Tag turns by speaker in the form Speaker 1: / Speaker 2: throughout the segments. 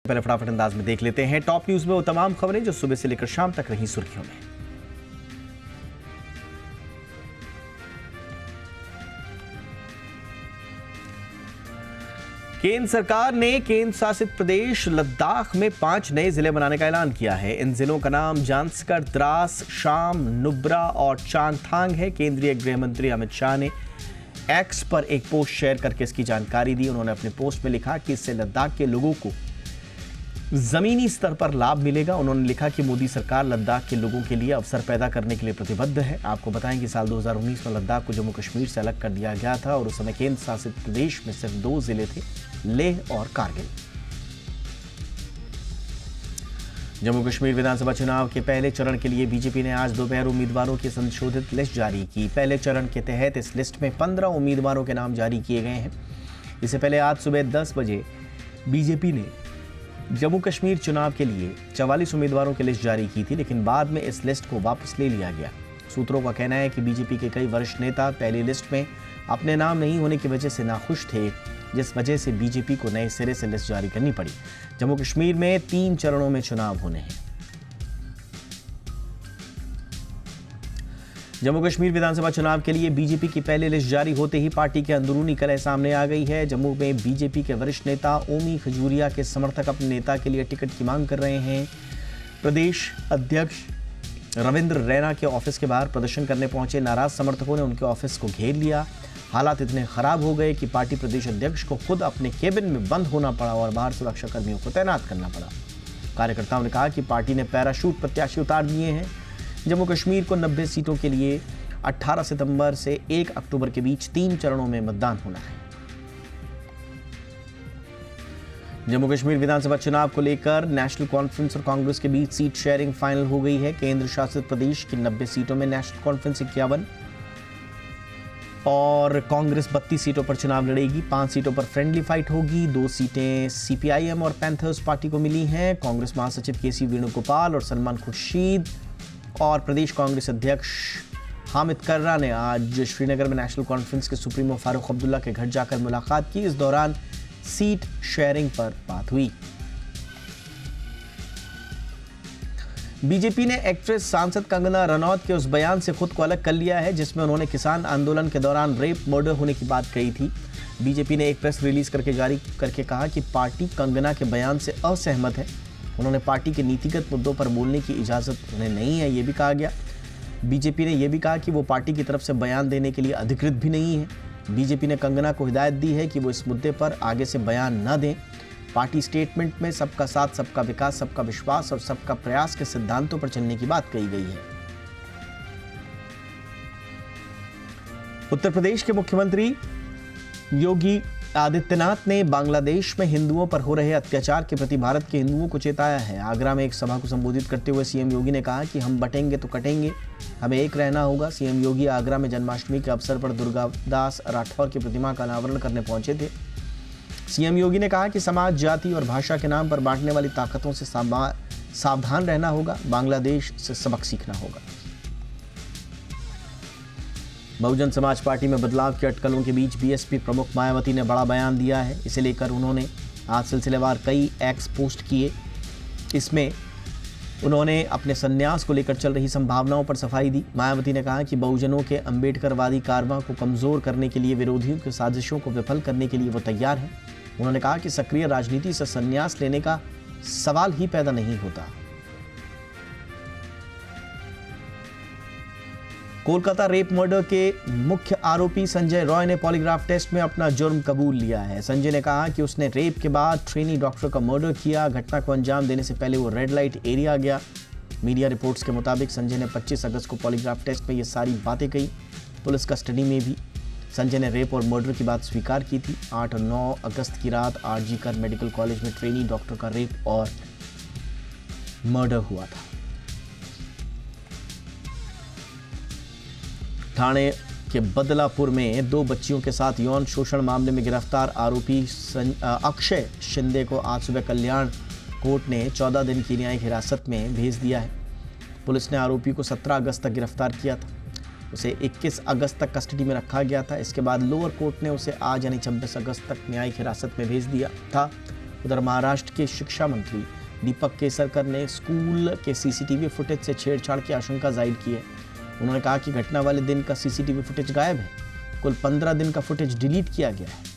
Speaker 1: पहले फटाफट अंदाज में देख लेते हैं टॉप न्यूज में वो तमाम खबरें जो सुबह से लेकर शाम तक रही सुर्खियों में। केंद्र सरकार ने केंद्र शासित प्रदेश लद्दाख में 5 नए जिले बनाने का ऐलान किया है। इन जिलों का नाम जांस्कर, द्रास, शाम, नुब्रा और चांगथांग है। केंद्रीय गृह मंत्री अमित शाह ने एक्स पर एक पोस्ट शेयर करके इसकी जानकारी दी। उन्होंने अपने पोस्ट में लिखा कि इससे लद्दाख के लोगों को जमीनी स्तर पर लाभ मिलेगा। उन्होंने लिखा कि मोदी सरकार लद्दाख के लोगों के लिए अवसर पैदा करने के लिए प्रतिबद्ध है। आपको बताएं कि साल 2019 में लद्दाख को जम्मू कश्मीर से अलग कर दिया गया था और उस समय केंद्र शासित प्रदेश में सिर्फ 2 जिले थे, लेह और कारगिल। जम्मू कश्मीर विधानसभा चुनाव के पहले चरण के लिए बीजेपी ने आज दोपहर उम्मीदवारों की संशोधित लिस्ट जारी की। पहले चरण के तहत इस लिस्ट में 15 उम्मीदवारों के नाम जारी किए गए हैं। इससे पहले आज सुबह 10 बजे बीजेपी ने जम्मू कश्मीर चुनाव के लिए 44 उम्मीदवारों की लिस्ट जारी की थी, लेकिन बाद में इस लिस्ट को वापस ले लिया गया। सूत्रों का कहना है कि बीजेपी के कई वरिष्ठ नेता पहली लिस्ट में अपने नाम नहीं होने की वजह से नाखुश थे, जिस वजह से बीजेपी को नए सिरे से लिस्ट जारी करनी पड़ी। जम्मू कश्मीर में 3 चरणों में चुनाव होने हैं। जम्मू कश्मीर विधानसभा चुनाव के लिए बीजेपी की पहली लिस्ट जारी होते ही पार्टी के अंदरूनी कलह सामने आ गई है। जम्मू में बीजेपी के वरिष्ठ नेता ओमी खजूरिया के समर्थक अपने नेता के लिए टिकट की मांग कर रहे हैं। प्रदेश अध्यक्ष रविंद्र रैना के ऑफिस के बाहर प्रदर्शन करने पहुंचे नाराज समर्थकों ने उनके ऑफिस को घेर लिया। हालात इतने खराब हो गए कि पार्टी प्रदेश अध्यक्ष को खुद अपने केबिन में बंद होना पड़ा और बाहर सुरक्षा कर्मियों को तैनात करना पड़ा। कार्यकर्ताओं ने कहा कि पार्टी ने पैराशूट प्रत्याशी उतार दिए हैं। जम्मू कश्मीर को 90 सीटों के लिए 18 सितंबर से 1 अक्टूबर के बीच 3 चरणों में मतदान होना है। जम्मू कश्मीर विधानसभा चुनाव को लेकर नेशनल कॉन्फ्रेंस और कांग्रेस के बीच सीट शेयरिंग फाइनल हो गई है। केंद्र शासित प्रदेश की 90 सीटों में नेशनल कॉन्फ्रेंस 51 और कांग्रेस 32 सीटों पर चुनाव लड़ेगी। 5 सीटों पर फ्रेंडली फाइट होगी। 2 सीटें सीपीआईएम और पैंथर्स पार्टी को मिली हैं। कांग्रेस महासचिव केसी वेणुगोपाल और सलमान खुर्शीद और प्रदेश कांग्रेस अध्यक्ष हामिद कर्रा ने आज श्रीनगर में नेशनल कॉन्फ्रेंस के सुप्रीमो फारूक अब्दुल्ला के घर जाकर मुलाकात की। इस दौरान सीट शेयरिंग पर बात हुई। बीजेपी ने एक्ट्रेस सांसद कंगना रनौत के उस बयान से खुद को अलग कर लिया है जिसमें उन्होंने किसान आंदोलन के दौरान रेप मर्डर होने की बात कही थी। बीजेपी ने एक प्रेस रिलीज जारी करके कहा कि पार्टी कंगना के बयान से असहमत है। उन्होंने पार्टी के नीतिगत मुद्दों पर बोलने की इजाज़त उन्हें नहीं है, ये भी कहा गया। बीजेपी ने यह भी कहा कि वो पार्टी की तरफ से बयान देने के लिए अधिकृत भी नहीं है। बीजेपी ने कंगना को हिदायत दी है कि वो इस मुद्दे पर आगे से बयान न दें। पार्टी स्टेटमेंट में सबका साथ, सबका विकास, सबका विश्वास और सबका प्रयास के सिद्धांतों पर चलने की बात कही गई है। उत्तर प्रदेश के मुख्यमंत्री योगी आदित्यनाथ ने बांग्लादेश में हिंदुओं पर हो रहे अत्याचार के प्रति भारत के हिंदुओं को चेताया है। आगरा में एक सभा को संबोधित करते हुए सीएम योगी ने कहा कि हम बटेंगे तो कटेंगे, हमें एक रहना होगा। सीएम योगी आगरा में जन्माष्टमी के अवसर पर दुर्गादास राठौर की प्रतिमा का अनावरण करने पहुंचे थे। सीएम योगी ने कहा कि समाज, जाति और भाषा के नाम पर बांटने वाली ताकतों से सावधान रहना होगा। बांग्लादेश से सबक सीखना होगा। बहुजन समाज पार्टी में बदलाव की अटकलों के बीच बीएसपी प्रमुख मायावती ने बड़ा बयान दिया है। इसे लेकर उन्होंने आज सिलसिलेवार कई एक्स पोस्ट किए। इसमें उन्होंने अपने संन्यास को लेकर चल रही संभावनाओं पर सफाई दी। मायावती ने कहा कि बहुजनों के अम्बेडकरवादी कारवां को कमजोर करने के लिए, विरोधियों की साजिशों को विफल करने के लिए वो तैयार हैं। उन्होंने कहा कि सक्रिय राजनीति से संन्यास लेने का सवाल ही पैदा नहीं होता। कोलकाता रेप मर्डर के मुख्य आरोपी संजय रॉय ने पॉलीग्राफ टेस्ट में अपना जुर्म कबूल लिया है। संजय ने कहा कि उसने रेप के बाद ट्रेनी डॉक्टर का मर्डर किया। घटना को अंजाम देने से पहले वो रेड लाइट एरिया गया। मीडिया रिपोर्ट्स के मुताबिक संजय ने 25 अगस्त को पॉलीग्राफ टेस्ट में ये सारी बातें कही। पुलिस कस्टडी में भी संजय ने रेप और मर्डर की बात स्वीकार की थी। 8 और 9 अगस्त की रात आरजी कर मेडिकल कॉलेज में ट्रेनी डॉक्टर का रेप और मर्डर हुआ था। ठाणे के बदलापुर में 2 बच्चियों के साथ यौन शोषण मामले में गिरफ्तार आरोपी अक्षय शिंदे को आज सुबह कल्याण कोर्ट ने 14 दिन की न्यायिक हिरासत में भेज दिया है। पुलिस ने आरोपी को 17 अगस्त तक गिरफ्तार किया था। उसे 21 अगस्त तक कस्टडी में रखा गया था। इसके बाद लोअर कोर्ट ने उसे आज यानी 26 अगस्त तक न्यायिक हिरासत में भेज दिया था। उधर महाराष्ट्र के शिक्षा मंत्री दीपक केसरकर ने स्कूल के सीसीटीवी फुटेज से छेड़छाड़ की आशंका जाहिर की है। उन्होंने कहा कि घटना वाले दिन का सीसीटीवी फुटेज गायब है। कुल 15 दिन का फुटेज डिलीट किया गया है।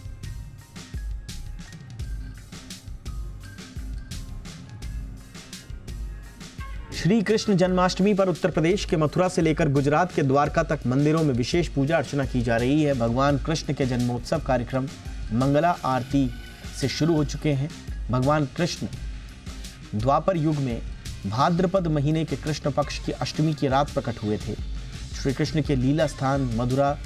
Speaker 1: श्री कृष्ण जन्माष्टमी पर उत्तर प्रदेश के मथुरा से लेकर गुजरात के द्वारका तक मंदिरों में विशेष पूजा अर्चना की जा रही है। भगवान कृष्ण के जन्मोत्सव कार्यक्रम मंगला आरती से शुरू हो चुके हैं। भगवान कृष्ण द्वापर युग में भाद्रपद महीने के कृष्ण पक्ष की अष्टमी की रात प्रकट हुए थे। श्री कृष्ण के लीला स्थान मथुरा,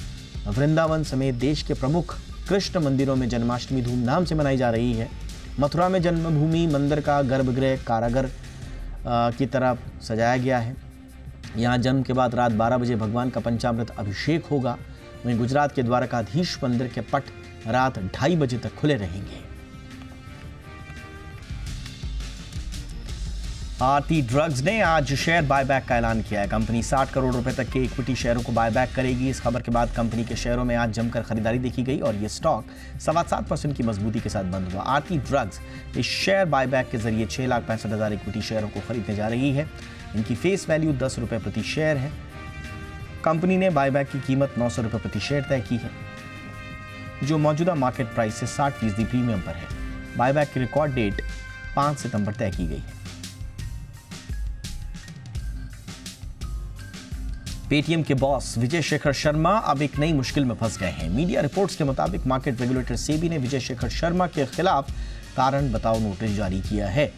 Speaker 1: वृंदावन समेत देश के प्रमुख कृष्ण मंदिरों में जन्माष्टमी धूमधाम से मनाई जा रही है। मथुरा में जन्मभूमि मंदिर का गर्भगृह कारागर की तरह सजाया गया है। यहाँ जन्म के बाद रात 12 बजे भगवान का पंचामृत अभिषेक होगा। वहीं गुजरात के द्वारकाधीश मंदिर के पट रात 2:30 बजे तक खुले रहेंगे। आरती ड्रग्स ने आज शेयर बायबैक का ऐलान किया है। कंपनी 60 करोड़ रुपए तक के इक्विटी शेयरों को बायबैक करेगी। इस खबर के बाद कंपनी के शेयरों में आज जमकर खरीदारी देखी गई और यह स्टॉक 7.25% की मजबूती के साथ बंद हुआ। आरती ड्रग्स इस शेयर बायबैक के जरिए 6,65,000 इक्विटी शेयरों को खरीदने जा रही है। इनकी फेस वैल्यू 10 रुपए प्रति शेयर है। कंपनी ने बायबैक की कीमत 900 रुपए प्रति शेयर तय की है, जो मौजूदा मार्केट प्राइस से 60% प्रीमियम पर है। बायबैक की रिकॉर्ड डेट 5 सितंबर तय की गई है। पेटीएम के बॉस विजय शेखर शर्मा अब एक नई मुश्किल में फंस गए हैं। मीडिया रिपोर्ट्स के मुताबिक मार्केट रेगुलेटर सेबी ने विजय शेखर शर्मा के खिलाफ कारण बताओ नोटिस जारी किया है।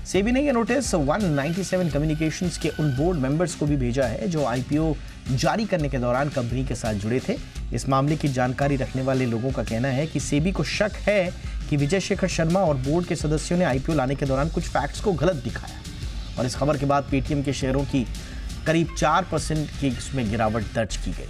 Speaker 1: सेबी ने यह नोटिस 197 कम्युनिकेशंस के उन बोर्ड मेंबर्स को भी भेजा है जो आईपीओ जारी करने के दौरान कंपनी के साथ जुड़े थे। इस मामले की जानकारी रखने वाले लोगों का कहना है कि सेबी को शक है कि विजय शेखर शर्मा और बोर्ड के सदस्यों ने आईपीओ लाने के दौरान कुछ फैक्ट्स को गलत दिखाया और इस खबर के बाद पेटीएम के शेयरों की करीब 4% की इसमें गिरावट दर्ज की गई।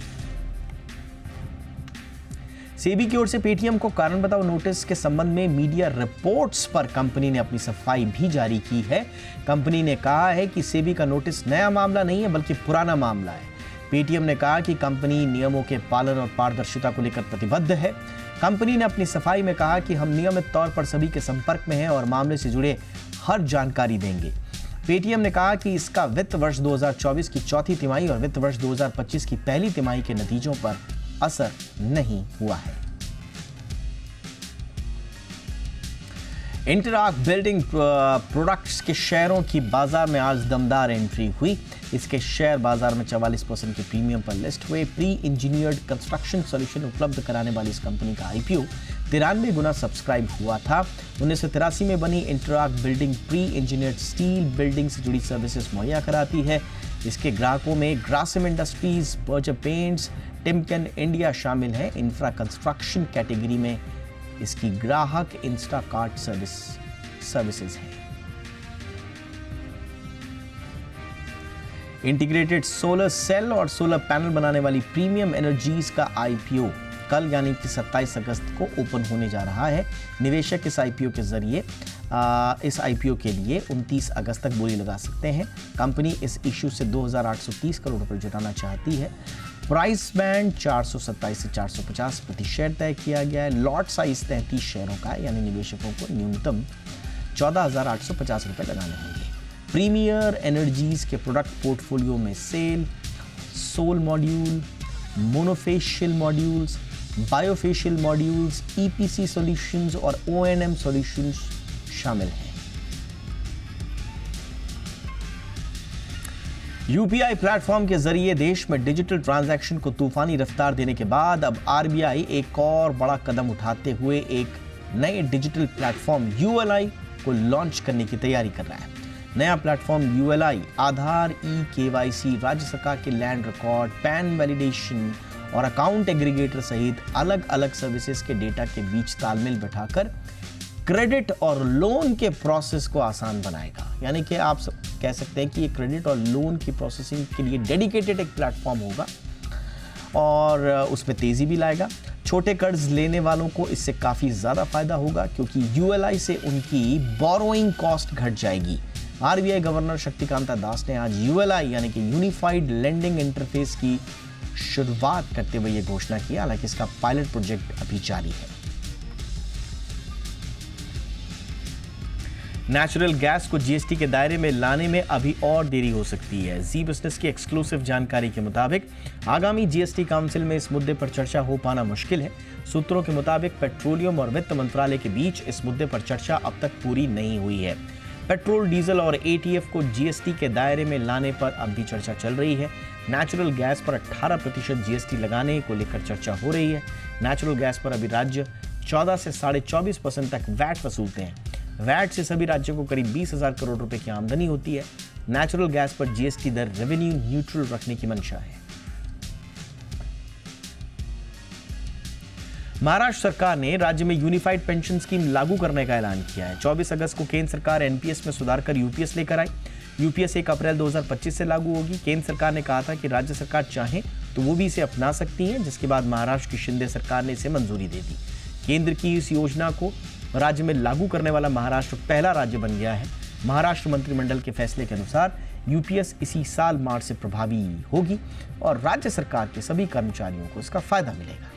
Speaker 1: सेबी की ओर से पेटीएम को कारण बताओ नोटिस के संबंध में मीडिया रिपोर्ट्स पर कंपनी ने अपनी सफाई भी जारी की है। कंपनी ने कहा है कि सेबी का नोटिस नया मामला नहीं है बल्कि पुराना मामला है। पेटीएम ने कहा कि कंपनी नियमों के पालन और पारदर्शिता को लेकर प्रतिबद्ध है। कंपनी ने अपनी सफाई में कहा कि हम नियमित तौर पर सभी के संपर्क में हैं और मामले से जुड़े हर जानकारी देंगे। पेटीएम ने कहा कि इसका वित्त वर्ष 2024 की चौथी तिमाही और वित्त वर्ष 2025 की पहली तिमाही के नतीजों पर असर नहीं हुआ है। इंटरआर्क बिल्डिंग प्रोडक्ट्स के शेयरों की बाजार में आज दमदार एंट्री हुई। इसके शेयर बाजार में 44% के प्रीमियम पर लिस्ट हुए। प्री इंजीनियर्ड कंस्ट्रक्शन सॉल्यूशन उपलब्ध कराने वाली इस कंपनी का आईपीओ 93 गुना सब्सक्राइब हुआ था। 1983 में बनी Interarch Building pre engineered steel building से जुड़ी सर्विसेज मुहैया कराती है। इसके ग्राहकों में Grasim Industries, Berger Paints, Timken India शामिल है। इंफ्रा कंस्ट्रक्शन कैटेगरी में इसकी ग्राहक इंस्टाकार्ट सर्विसेज है। इंटीग्रेटेड सोलर सेल और सोलर पैनल बनाने वाली प्रीमियम एनर्जीज का आईपीओ कल यानी कि 27 अगस्त को ओपन होने जा रहा है। निवेशक इस आईपीओ के जरिए इस आईपीओ के लिए 29 अगस्त तक बोली लगा सकते हैं। कंपनी इस इश्यू से 2,830 करोड़ रुपए जुटाना चाहती है। प्राइस बैंड 427 से 450 प्रति शेयर तय किया गया है। लॉट साइज 33 शेयरों का है, यानी निवेशकों को न्यूनतम 14,850 रुपए लगाने होंगे। प्रीमियर एनर्जीज के प्रोडक्ट पोर्टफोलियो में सेल, सोल module, monofacial modules, bifacial modules, EPC solutions और ओएनएम सॉल्यूशंस शामिल हैं। यूपीआई प्लेटफॉर्म के जरिए देश में डिजिटल ट्रांजैक्शन को तूफानी रफ्तार देने के बाद अब आरबीआई एक और बड़ा कदम उठाते हुए एक नए डिजिटल प्लेटफॉर्म यूएलआई को लॉन्च करने की तैयारी कर रहा है। नया प्लेटफॉर्म यूएलआई आधार, केवाईसी, राज्य सरकार के लैंड रिकॉर्ड, पैन वैलिडेशन और अकाउंट एग्रीगेटर सहित अलग अलग सर्विसेज के डेटा के बीच तालमेल बैठाकर क्रेडिट और लोन के प्रोसेस को आसान बनाएगा। यानी कि आप कह सकते हैं कि ये क्रेडिट और लोन की प्रोसेसिंग के लिए डेडिकेटेड एक प्लेटफॉर्म होगा और उसमें तेजी भी लाएगा। छोटे कर्ज लेने वालों को इससे काफ़ी ज़्यादा फायदा होगा क्योंकि यूएलआई से उनकी बोरोइंग कॉस्ट घट जाएगी। आरबीआई गवर्नर शक्तिकांता दास ने आज यूएलआई यानी कि यूनिफाइड लेंडिंग इंटरफेस की शुरुआत करते हुए यह घोषणा की। हालांकि इसका पायलट प्रोजेक्ट अभी जारी है। नेचुरल गैस को जीएसटी के दायरे में लाने में अभी और देरी हो सकती है। जी बिजनेस की एक्सक्लूसिव जानकारी के मुताबिक आगामी जीएसटी काउंसिल में इस मुद्दे पर चर्चा हो पाना मुश्किल है। सूत्रों के मुताबिक पेट्रोलियम और वित्त मंत्रालय के बीच इस मुद्दे पर चर्चा अब तक पूरी नहीं हुई है। पेट्रोल, डीजल और एटीएफ को जीएसटी के दायरे में लाने पर अब भी चर्चा चल रही है। नेचुरल गैस पर 18% जीएसटी लगाने को लेकर चर्चा हो रही है। नेचुरल गैस पर अभी राज्य 14 से 24.5% तक वैट वसूलते हैं। वैट से सभी राज्यों को करीब 20,000 करोड़ रुपए की आमदनी होती है। नेचुरल गैस पर जीएसटी दर रेवेन्यू न्यूट्रल रखने की मंशा है। महाराष्ट्र सरकार ने राज्य में यूनिफाइड पेंशन स्कीम लागू करने का ऐलान किया है। 24 अगस्त को केंद्र सरकार एनपीएस में सुधार कर यूपीएस लेकर आई। यूपीएस 1 अप्रैल 2025 से लागू होगी। केंद्र सरकार ने कहा था कि राज्य सरकार चाहे तो वो भी इसे अपना सकती है, जिसके बाद महाराष्ट्र की शिंदे सरकार ने इसे मंजूरी दे दी। केंद्र की इस योजना को राज्य में लागू करने वाला महाराष्ट्र पहला राज्य बन गया है। महाराष्ट्र मंत्रिमंडल के फैसले के अनुसार यूपीएस इसी साल मार्च से प्रभावी होगी और राज्य सरकार के सभी कर्मचारियों को इसका फायदा मिलेगा।